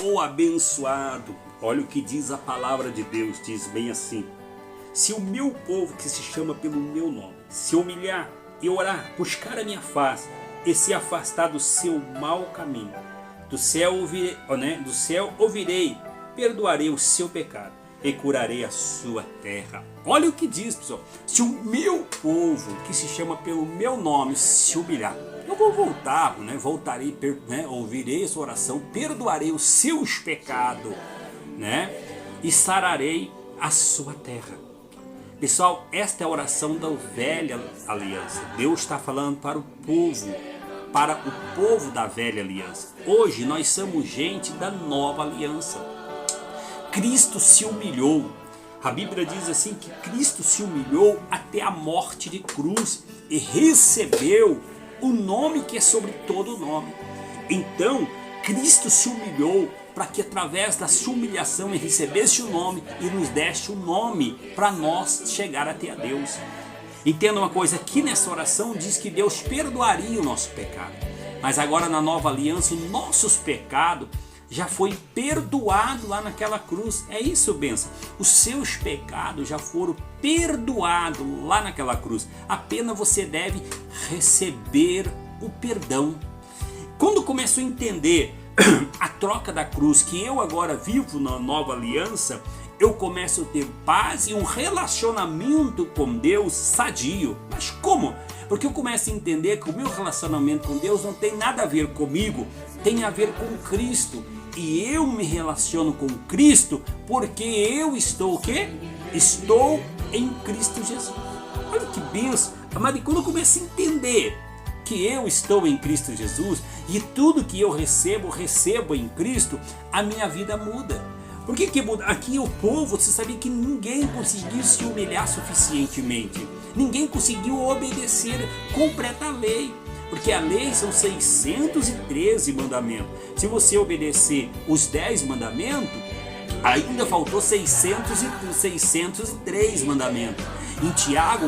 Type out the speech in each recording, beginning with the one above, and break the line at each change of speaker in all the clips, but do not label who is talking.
O abençoado, olha o que diz a palavra de Deus, diz bem assim: se o meu povo que se chama pelo meu nome se humilhar e orar, buscar a minha face e se afastar do seu mau caminho, do céu ouvirei, perdoarei o seu pecado e curarei a sua terra. Olha o que diz, pessoal: se o meu povo que se chama pelo meu nome se humilhar, eu vou voltar, voltarei, ouvirei a sua oração, perdoarei os seus pecados, e sararei a sua terra. Pessoal, esta é a oração da velha aliança. Deus está falando para o povo da velha aliança. Hoje nós somos gente da nova aliança. Cristo se humilhou. A Bíblia diz assim que Cristo se humilhou até a morte de cruz e recebeu o nome que é sobre todo nome. Então, Cristo se humilhou para que através da sua humilhação ele recebesse o nome e nos desse o nome para nós chegar até a Deus. Entenda uma coisa, aqui nessa oração diz que Deus perdoaria o nosso pecado. Mas agora na nova aliança, os nossos pecados já foi perdoado lá naquela cruz. É isso, bênção. Os seus pecados já foram perdoados lá naquela cruz. Apenas você deve receber o perdão. Quando começo a entender a troca da cruz, que eu agora vivo na nova aliança, eu começo a ter paz e um relacionamento com Deus sadio. Mas como? Porque eu começo a entender que o meu relacionamento com Deus não tem nada a ver comigo, tem a ver com Cristo. E eu me relaciono com Cristo porque eu estou o quê? Estou em Cristo Jesus. Olha que bênção. Amado, e quando eu começo a entender que eu estou em Cristo Jesus e tudo que eu recebo em Cristo, a minha vida muda. Por que muda? Aqui o povo, você sabia que ninguém conseguiu se humilhar suficientemente. Ninguém conseguiu obedecer completa a lei. Porque a lei são 613 mandamentos. Se você obedecer os 10 mandamentos, ainda faltou 603 mandamentos. Em Tiago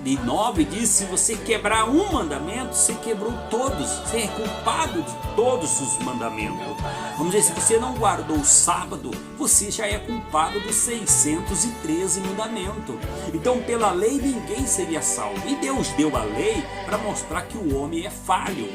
1:9 diz: se você quebrar um mandamento, você quebrou todos. Você é culpado de todos os mandamentos. Vamos dizer, se você não guardou o sábado, você já é culpado dos 613 mandamentos. Então, pela lei, ninguém seria salvo. E Deus deu a lei para mostrar que o homem é falho.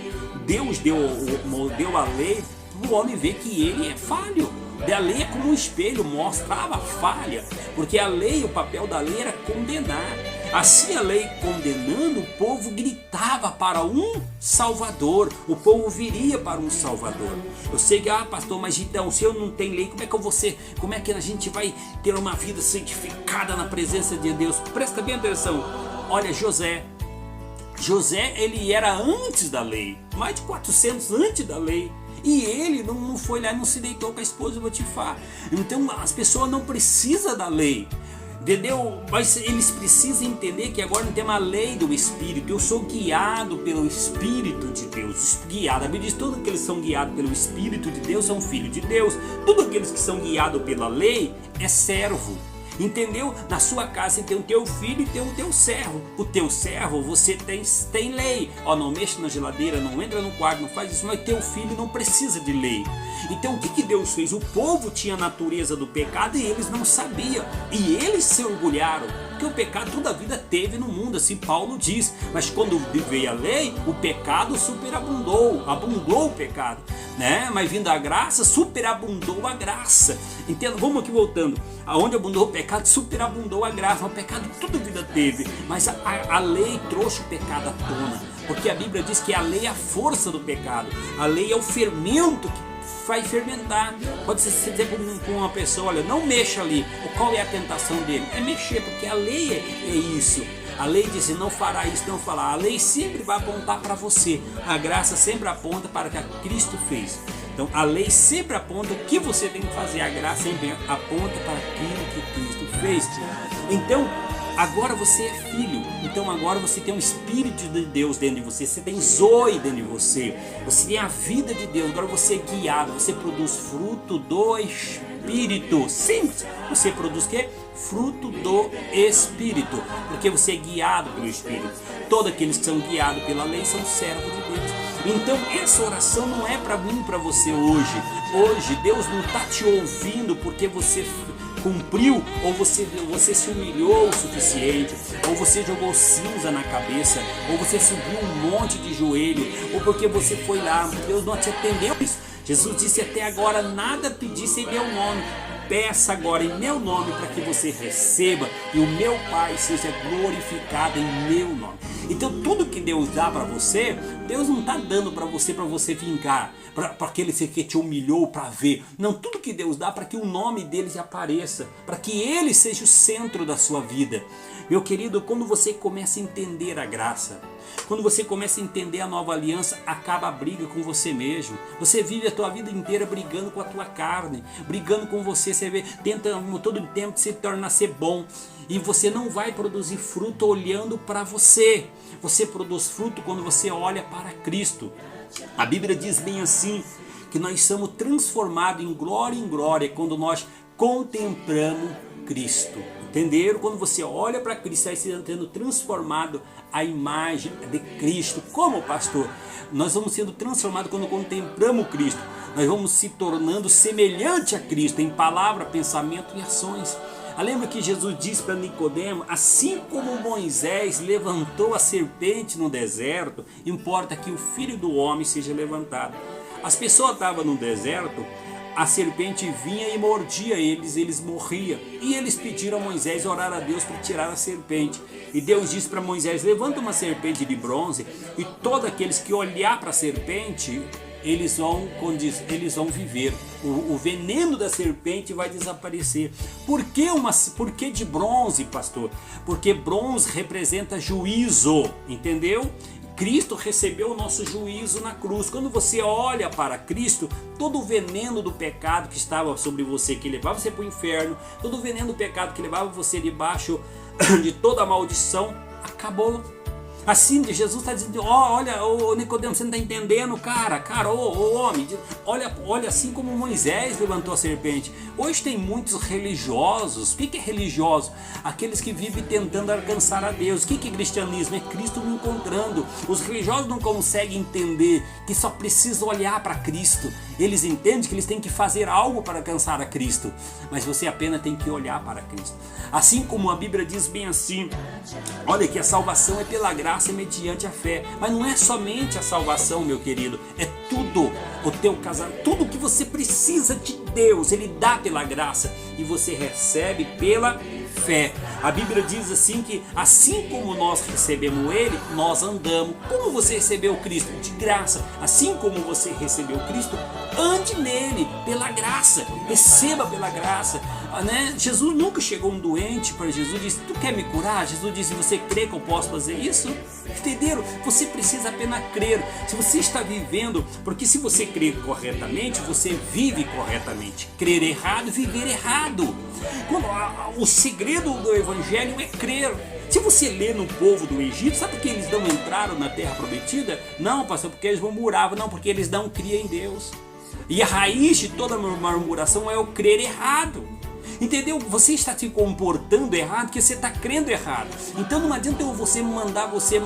Deus deu a lei para o homem ver que ele é falho. A lei é como um espelho, mostrava a falha. Porque a lei, o papel da lei era condenar. Assim, a lei condenando, o povo gritava para um Salvador. O povo viria para um Salvador. Eu sei que, pastor, mas então, se eu não tenho lei, como é que a gente vai ter uma vida santificada na presença de Deus? Presta bem atenção. Olha, José, ele era antes da lei, mais de 400 antes da lei. E ele não foi lá e não se deitou com a esposa de Potifar. Então as pessoas não precisam da lei. Entendeu? Mas eles precisam entender que agora não tem uma lei do Espírito. Eu sou guiado pelo Espírito de Deus. A Bíblia diz que todos aqueles que são guiados pelo Espírito de Deus são filhos de Deus. Todos aqueles que são guiados pela lei é servo. Entendeu? Na sua casa você tem o teu filho e tem o teu servo. O teu servo, você tem lei. Não mexe na geladeira, não entra no quarto, não faz isso. Mas teu filho não precisa de lei. Então o que Deus fez? O povo tinha a natureza do pecado e eles não sabiam. E eles se orgulharam. Porque o pecado toda a vida teve no mundo, assim Paulo diz. Mas quando veio a lei, o pecado superabundou. Abundou o pecado. Mas vindo a graça, superabundou a graça. Entenda? Vamos aqui voltando. Aonde abundou o pecado, superabundou a graça. O pecado toda a vida teve. Mas a lei trouxe o pecado à tona. Porque a Bíblia diz que a lei é a força do pecado. A lei é o fermento que vai fermentar. Pode ser dizer para uma pessoa: olha, não mexa ali. Qual é a tentação dele? É mexer, porque a lei é isso. A lei diz: não fará isso, não fará. A lei sempre vai apontar para você. A graça sempre aponta para o que Cristo fez. Então a lei sempre aponta o que você tem que fazer. A graça sempre aponta para aquilo que Cristo fez. Então agora você é filho. Então agora você tem um Espírito de Deus dentro de você. Você tem Zoe dentro de você. Você tem a vida de Deus. Agora você é guiado. Você produz fruto do Espírito. Simples. Você produz o quê? Fruto do Espírito. Porque você é guiado pelo Espírito. Todos aqueles que são guiados pela lei são servos de Deus. Então essa oração não é para mim, para você hoje. Hoje Deus não está te ouvindo porque você cumpriu, ou você se humilhou o suficiente, ou você jogou cinza na cabeça, ou você subiu um monte de joelho, ou porque você foi lá, Deus não te atendeu isso. Jesus disse até agora, nada pedisse em meu nome. Peça agora em meu nome para que você receba e o meu Pai seja glorificado em meu nome. Então tudo que Deus dá para você, Deus não está dando para você vingar, para aquele que te humilhou para ver. Não, tudo que Deus dá para que o nome dele apareça, para que ele seja o centro da sua vida. Meu querido, quando você começa a entender a graça, quando você começa a entender a nova aliança, acaba a briga com você mesmo. Você vive a tua vida inteira brigando com a tua carne, brigando com você vê, tenta todo o tempo se tornar ser bom. E você não vai produzir fruto olhando para você. Você produz fruto quando você olha para Cristo. A Bíblia diz bem assim, que nós somos transformados em glória quando nós contemplamos Cristo. Entenderam? Quando você olha para Cristo, aí você sendo transformado à imagem de Cristo. Como, pastor? Nós vamos sendo transformados quando contemplamos Cristo. Nós vamos se tornando semelhante a Cristo em palavra, pensamento e ações. Lembra que Jesus disse para Nicodemo, assim como Moisés levantou a serpente no deserto, importa que o Filho do Homem seja levantado. As pessoas estavam no deserto, a serpente vinha e mordia eles morriam. E eles pediram a Moisés orar a Deus para tirar a serpente. E Deus disse para Moisés, levanta uma serpente de bronze e todos aqueles que olhar para a serpente, eles vão viver. O veneno da serpente vai desaparecer. Por que de bronze, pastor? Porque bronze representa juízo, entendeu? Cristo recebeu o nosso juízo na cruz. Quando você olha para Cristo, todo o veneno do pecado que estava sobre você, que levava você para o inferno, todo o veneno do pecado que levava você debaixo de toda a maldição, acabou. Assim, Jesus está dizendo, olha, Nicodemo, você não está entendendo, cara, homem, olha assim como Moisés levantou a serpente. Hoje tem muitos religiosos. O que é religioso? Aqueles que vivem tentando alcançar a Deus. O que é cristianismo? É Cristo me encontrando. Os religiosos não conseguem entender que só precisam olhar para Cristo. Eles entendem que eles têm que fazer algo para alcançar a Cristo, mas você apenas tem que olhar para Cristo. Assim como a Bíblia diz bem assim, olha que a salvação é pela graça mediante a fé. Mas não é somente a salvação, meu querido, é tudo. O teu casamento, tudo que você precisa de Deus, Ele dá pela graça e você recebe pela fé. A Bíblia diz assim que assim como nós recebemos Ele, nós andamos. Como você recebeu Cristo? De graça. Assim como você recebeu Cristo, ande nele, pela graça. Receba pela graça. Jesus nunca chegou um doente para Jesus e disse, tu quer me curar? Jesus disse, você crê que eu posso fazer isso? Entenderam? Você precisa apenas crer. Se você está vivendo, porque se você crer corretamente, você vive corretamente. Crer errado, viver errado. O segredo do Evangelho é crer. Se você lê no povo do Egito, sabe por que eles não entraram na terra prometida? Não, pastor, porque eles murmuravam. Não, porque eles não criam em Deus. E a raiz de toda murmuração é o crer errado. Entendeu? Você está se comportando errado porque você está crendo errado. Então não adianta eu mandar você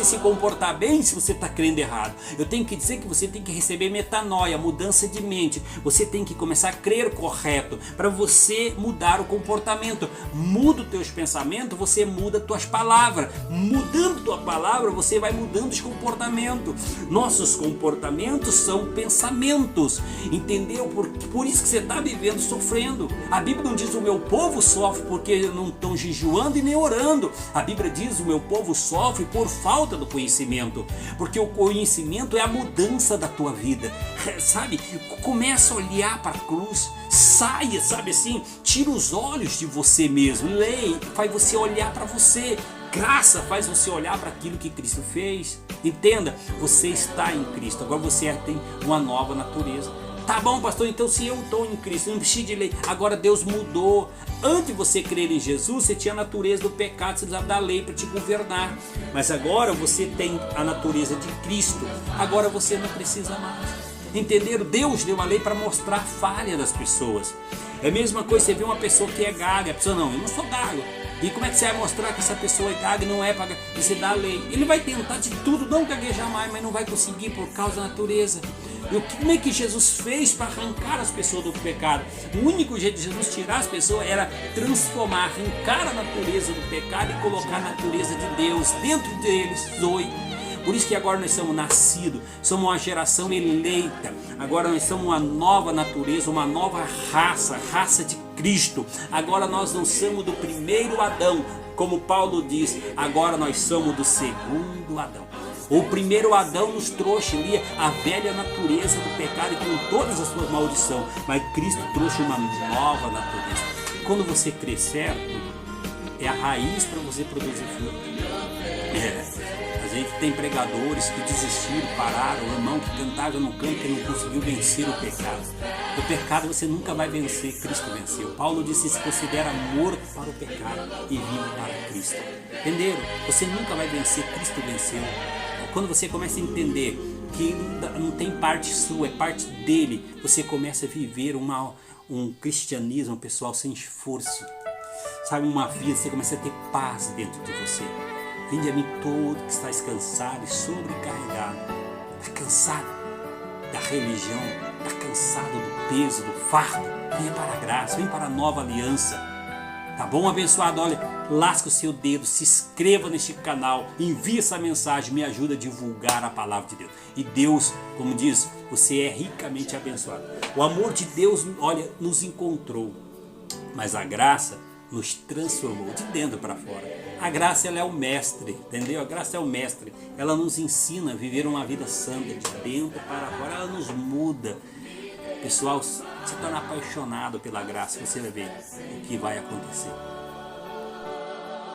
se comportar bem se você está crendo errado. Eu tenho que dizer que você tem que receber metanoia, mudança de mente. Você tem que começar a crer correto para você mudar o comportamento. Muda os teus pensamentos, você muda as tuas palavras. Mudando tua palavra, você vai mudando os comportamentos. Nossos comportamentos são pensamentos. Entendeu? Por isso que você está vivendo sofrendo. A Bíblia não diz o meu povo sofre porque não estão jejuando e nem orando. A Bíblia diz o meu povo sofre por falta do conhecimento. Porque o conhecimento é a mudança da tua vida. Sabe? Começa a olhar para a cruz. Saia, sabe assim? Tira os olhos de você mesmo. Leia, faz você olhar para você. Graça faz você olhar para aquilo que Cristo fez. Entenda, você está em Cristo. Agora você tem uma nova natureza. Tá bom, pastor, então se eu estou em Cristo, não preciso de lei. Agora Deus mudou. Antes de você crer em Jesus, você tinha a natureza do pecado, você precisava da lei para te governar. Mas agora você tem a natureza de Cristo. Agora você não precisa mais. Entenderam? Deus deu a lei para mostrar a falha das pessoas. É a mesma coisa, você vê uma pessoa que é gaga. A pessoa, não, eu não sou gago. E como é que você vai mostrar que essa pessoa não é para você dar a lei? Ele vai tentar de tudo, não gaguejar mais, mas não vai conseguir por causa da natureza. E como é que Jesus fez para arrancar as pessoas do pecado? O único jeito de Jesus tirar as pessoas era transformar, arrancar a natureza do pecado e colocar a natureza de Deus dentro deles, Zoe. Por isso que agora nós somos nascidos, somos uma geração eleita. Agora nós somos uma nova natureza, uma nova raça, raça de Cristo. Agora nós não somos do primeiro Adão, como Paulo diz, agora nós somos do segundo Adão. O primeiro Adão nos trouxe ali a velha natureza do pecado e com todas as suas maldições, mas Cristo trouxe uma nova natureza. Quando você crê certo, é a raiz para você produzir fruto. A gente tem pregadores que desistiram, pararam, o irmão que cantava no canto que não conseguiu vencer o pecado. O pecado você nunca vai vencer, Cristo venceu. Paulo disse: se considera morto para o pecado e vivo para Cristo. Entenderam? Você nunca vai vencer, Cristo venceu. Quando você começa a entender que não tem parte sua, é parte dele, você começa a viver um cristianismo, pessoal, sem esforço. Sabe, uma vida, você começa a ter paz dentro de você. Vinde a mim todo que estáis cansado e sobrecarregado. Está cansado da religião, está cansado do peso, do fardo. Venha para a graça, venha para a nova aliança. Tá bom, abençoado? Olha, lasca o seu dedo, se inscreva neste canal, envie essa mensagem, me ajuda a divulgar a palavra de Deus. E Deus, como diz, você é ricamente abençoado. O amor de Deus, olha, nos encontrou, mas a graça nos transformou de dentro para fora. A graça, ela é o mestre, entendeu? A graça é o mestre. Ela nos ensina a viver uma vida santa de dentro para fora. Ela nos muda. Pessoal, se torna apaixonado pela graça, você vai ver o que vai acontecer.